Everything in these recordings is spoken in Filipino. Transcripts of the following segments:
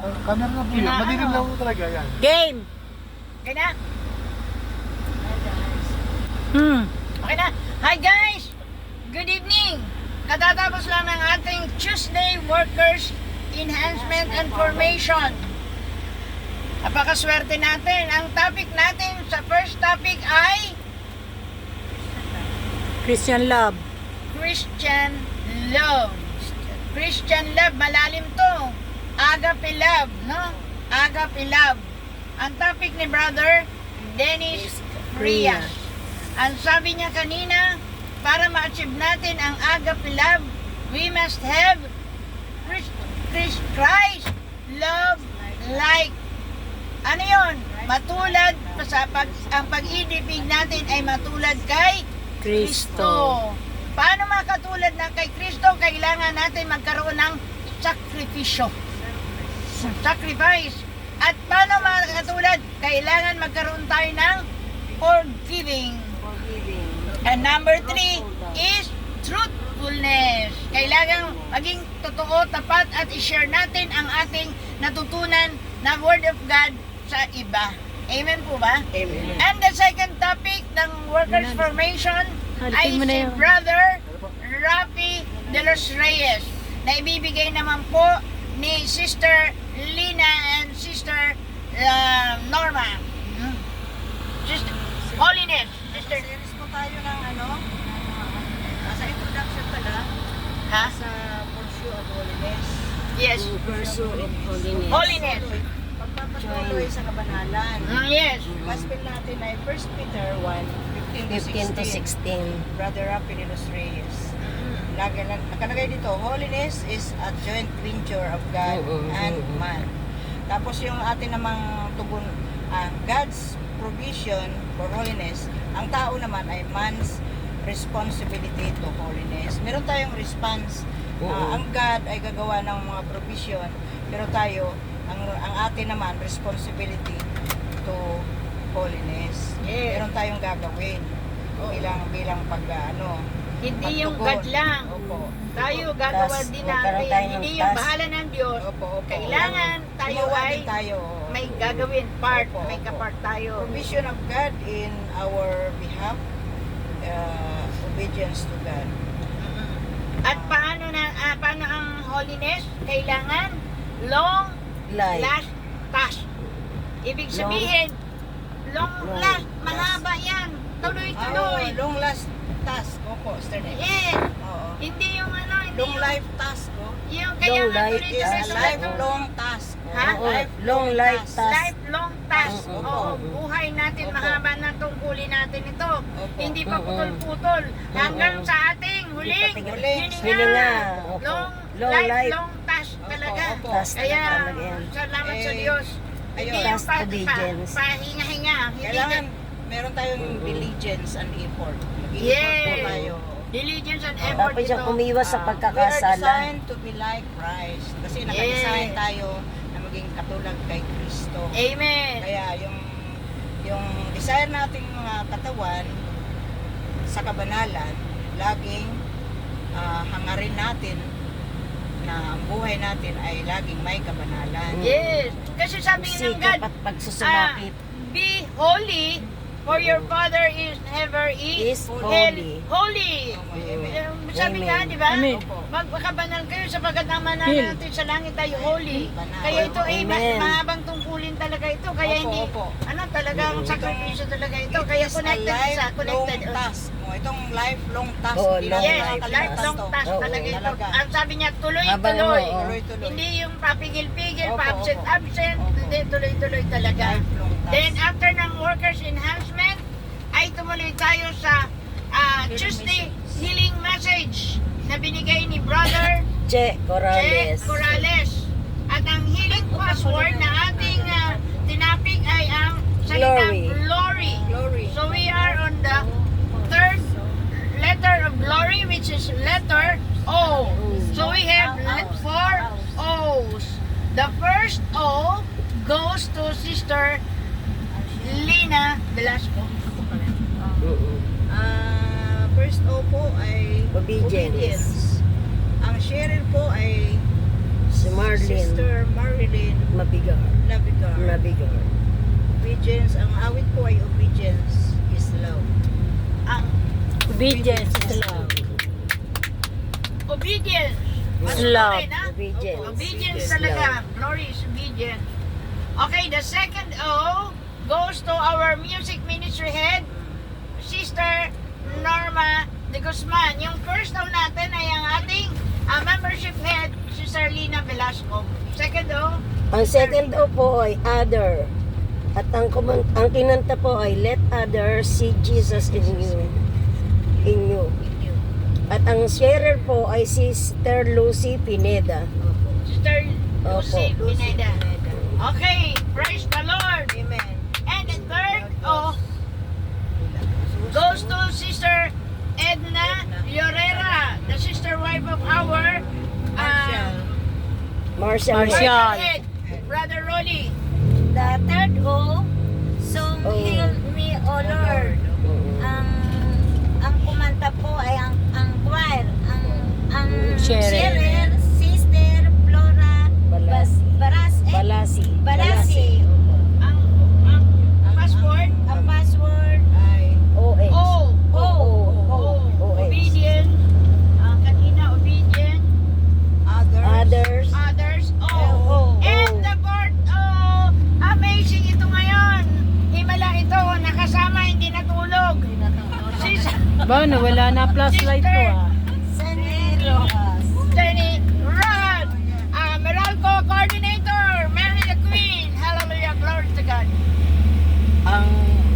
Camera na po yun. Madilim lang po talaga yan. Game! Okay na? Okay na. Hi guys! Good evening! Katatapos lang ng ating Tuesday Workers Enhancement and Formation. Napakaswerte natin. Ang topic natin sa first topic ay Christian love. Christian love. Christian love, malalim to. Agape love, no? Agape love. Ang topic ni Brother Dennis Frias. Ang sabi niya kanina, para ma-achieve natin ang agape love, we must have Christ love like. Ano yun? Matulad, ang pag-ibig natin ay matulad kay Kristo. Paano makatulad na kay Kristo? Kailangan natin magkaroon ng sakripisyo. Sacrifice. At paano makatulad? Kailangan magkaroon tayo ng forgiving. And number 3 is truthfulness. Kailangan maging totoo, tapat at i-share natin ang ating natutunan na Word of God sa iba. Amen po ba? Amen. And the second topic ng Workers Formation ay si Brother Rafi de los Reyes na ibibigay naman po ni Sister Lina and Sister Norma. Sister Holiness. Sister Series po tayo ng sa introduction pala, Ha? sa Pursue of Holiness. Yes. Pursue of holiness. Holiness. Pagpapatuloy sa kabanalan. Yes. Gospel natin ay 1 Peter 1:15 to 16. 15 to 16. Brother Rafi de los Reyes. Nakalagay dito, holiness is a joint venture of God and man. Tapos yung atin namang tugon, God's provision for holiness, ang tao naman ay man's responsibility to holiness. Meron tayong response. Ang God ay gagawa ng mga provision, pero tayo, ang atin naman, responsibility to holiness. Yes. Meron tayong gagawin bilang Hindi yung pagtugon. God lang. Opo. Tayo gagawa Tas, din magkaroon natin. tayo ng Hindi yung task. bahala ng Diyos. Opo. Kailangan tayo Gumawa ay din tayo. may gagawin part, Opo, may opo. kapart tayo. Provision of God in our behalf, obedience to God. At paano ang holiness? Kailangan long Life. last task. Ibig sabihin, long last, mahaba yan. Tuloy-tuloy. Long last task. Opo, Sister Nate. Yes. Oo. Hindi yung hindi Long yung, life task. yung kaya Long nga life Is tuloy-tuloy a sa lifelong task. Ha? Long life task. lifelong task. Opo. Oo, buhay natin, Opo. mahaba na tungkulin natin ito. Opo. Hindi pa putol-putol. Hanggang sa ating huling Huling hininga. Opo. Long Long life, life. long task talaga. Opo. Task Kaya, talaga yan. salamat sa Eh, Diyos. ayun. Hindi yung Task obedience. pahinga-hinga. Hindi Kailangan meron tayong diligence and effort. Mag-effort Yes. po tayo. diligence and effort Dapat siyang ito. umiwas sa We are pagkakasala. designed to be like Christ. Kasi nakadesign Yes. tayo na maging katulad kay Kristo. Amen. Kaya yung desire nating mga katawan sa kabanalan, laging hangarin natin na ang buhay natin ay laging may kabanalan. Yes. Kasi sabi ng God, Sikap at pagsusumapit. be holy, for your Father is never Is holy. Holy. Sabi nga, Amen. di ba? Amen. Magpakabanal kayo sapagkat ang mana natin sa langit ay holy. Banal. Kaya ito ay Amen. mahabang tungkulin talaga ito. Kaya Opo, hindi, opo. talagang sakripisyo talaga ito. Kaya It is connected a sa lifelong connected. task. Itong lifelong task. Oo, hindi long natin Yes, makakalimutan lifelong to. task Oo, talaga ito. talaga. Ang sabi niya, Habang tuloy-tuloy. oo. Tuloy-tuloy. Hindi yung papigil-pigil, Opo, pa-absent-absent. opo. Hindi, tuloy-tuloy talaga. Lifelong task. Then after ng workers enhancement, ay tumuloy tayo sa Tuesday healing message na binigay ni Brother Che Che Corrales. Corrales. At ang healing password na ating tinapik ay ang salitang glory. Glory. So we are on the third letter of glory, which is letter O. So we have 4 O's. The first O goes to Sister Lina Velasco. First O po ay Obedience. Ang sharer po ay Si Marlene. Sister Marilyn Mabigar. Navigar. Mabigar. Obedience, ang awit po ay obedience is love. Ang Obedience is love. obedience. Is Ano love. rin, ha? Obedience. Obedience is talaga. love. Glory is obedience. Okay, the second O goes to our music ministry head, Sister Norma de Guzman. Yung first O natin ay ang ating membership head, Sister Lina Velasco. Second O, Ang second o po ay other. At ang kinanta po ay let others see Jesus in you. In you. At ang sharer po ay Sister Lucy Pineda. Sister Lucy Opo. Pineda. Okay, praise the Lord. Amen. And the third O goes to Sister Edna Llorera, the sister wife of our Marshall. Marshall. head, Brother Rolly. The third O, so Oh. heal me, O Lord. Ang kumanta po ay ang choir, ang Sharer. sharer, Sister Flora Balasi. Balasi. Balasi. Ang password, Ang password, Ay, OH. O. OH. Obedient. Kanina, obedient. Others. Others, O. O. And the fourth, amazing ito ngayon. Himala ito, nakasama, hindi natulog. Sister Ba, nawala na flashlight ko ah. Sanero. Jenny Rod, Meralco Coordinator, Mary the Queen. Hallelujah, glory to God. Ang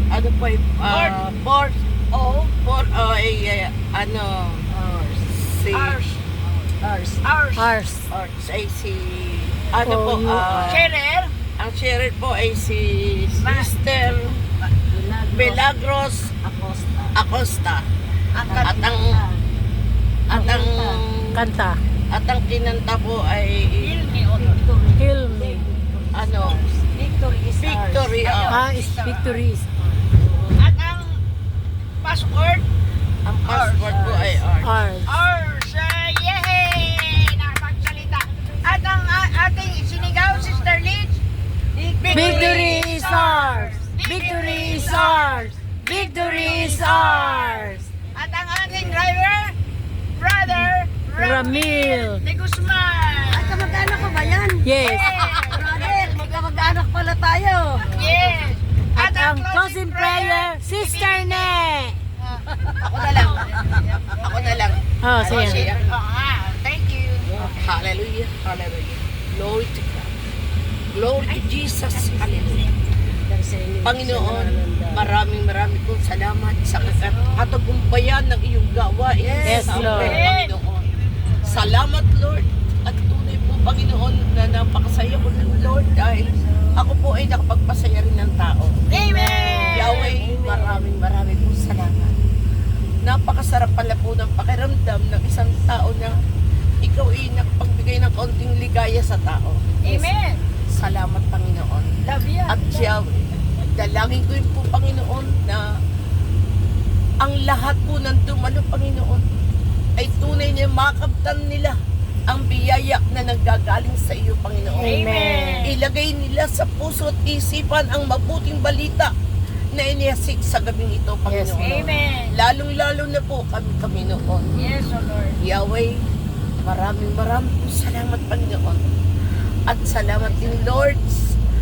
ano po ay fourth O, ano si ours, Ours. ours. Ours. ay si ano po Sharer, ang sharer po ay si Sister Milagros Acosta ang at ang Kanta. kinanta po ay Heal me. ano Victory Is victory is At ang password, ang password po ay ours. ours. Yay! Nakapagsalita. At ang ating sinigaw, Sister Liz, Victory is ours. Victory is ours. Victory is ours. At ang ating driver, Brother Ramil. de Guzman. Kamag-anak ko ba yan? Yes. Brother, magkamag-anak pala tayo. Yes. At ang closing prayer, Sister Ne. ako na lang Oh, sige. Thank you. Hallelujah, hallelujah. Glory to God. Glory to Jesus. Hallelujah. Panginoon, maraming pong salamat sa katagumpayan ng iyong gawain Yes, sa amin, Lord. Panginoon. Salamat, Lord. At tunay po, Panginoon, na napakasaya ko ng Lord dahil ako po ay nakapagpasaya rin ng tao. Amen. Yahweh, maraming pong salamat. Napakasarap pala po ng pakiramdam ng isang tao na ikaw ay nakapagbigay ng kaunting ligaya sa tao. Amen. Salamat, Panginoon. Love you. At Yahweh, dalangin ko yun po, Panginoon, na ang lahat po ng dumalo, Panginoon, ay tunay na makabtan nila ang biyaya na nanggagaling sa iyo, Panginoon. Amen. Ilagay nila sa puso at isipan ang mabuting balita na inihasik sa gabing ito, Panginoon. Amen. Lalong-lalo na po kami, Panginoon. Yes, O Lord. Yahweh, maraming po salamat, Panginoon. At salamat din, Lord,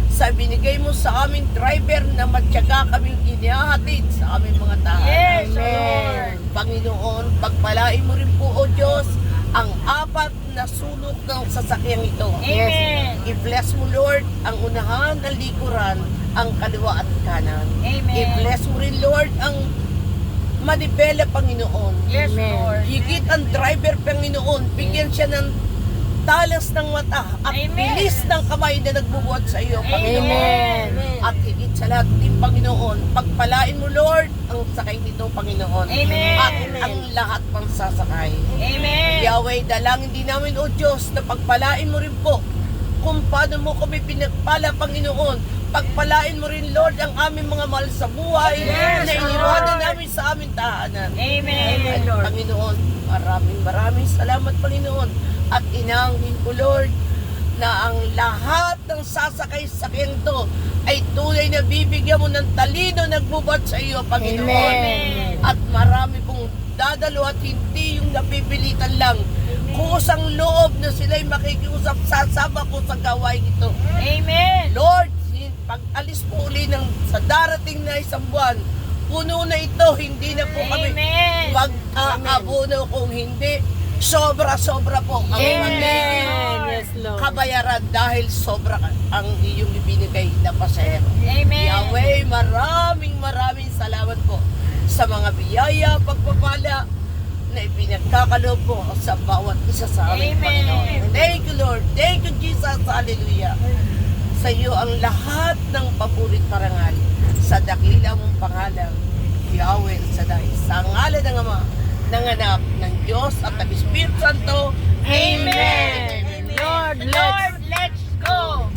sa binigay mo sa aming driver na matyaga kaming inihahatid sa aming mga tahanan. Yes, O Lord. Panginoon, pagpalain mo rin po, O Diyos, ang apat na sulok ng sasakyang ito. Amen. I-bless mo, Lord, ang unahan, ang likuran, ang kaliwa at kanan. Amen. I-bless mo rin, Lord, ang manibela, Panginoon. Yes, Amen. Lord. Higit ang driver, Panginoon, bigyan siya ng talas ng mata at Amen. bilis ng kamay na nagbubuhat sa iyo, Panginoon. Amen. At higit sa lahat din, Panginoon, pagpalain mo, Lord, ang sakay nito, Panginoon. Amen. At ang lahat pang sasakay. Amen. Yahweh, dalangin din namin, O Diyos, na pagpalain mo rin po kung paano mo kami pinagpala, Panginoon. Pagpalain mo rin, Lord, ang aming mga mahal sa buhay Yes, na iniwanan namin sa aming tahanan. Amen. Panginoon, maraming salamat, Panginoon. At inangkin ko, Lord, na ang lahat ng sasakay-sakyan to ay tunay na bibigyan mo ng talino nagbubat sa iyo, Panginoon. Amen. At marami pong dadalo at hindi yung napipilitan lang. Kusang loob na sila'y makikiusap, sasama ko sa gawain ito. Amen. Lord, pag alis po uli sa darating na isang buwan, puno na ito, hindi na po kami Amen. mag-aabono kung hindi. Sobra-sobra po ang magiging Yes, Lord. kabayaran dahil sobra ang iyong ibinigay na pasahero. Amen. Yahweh, maraming salamat po sa mga biyaya, pagpapala na ipinagkakaloob po sa bawat isa sa amin, Amen. Panginoon. Thank you, Lord. Thank you, Jesus. Hallelujah. Sa iyo ang lahat ng papurit parangal sa dakila mong pangalan, Yahweh Shaddai, sa ngalan ng Ama, ng Anak, ng Diyos at ng Espiritu Santo. Amen. Lord, let's go.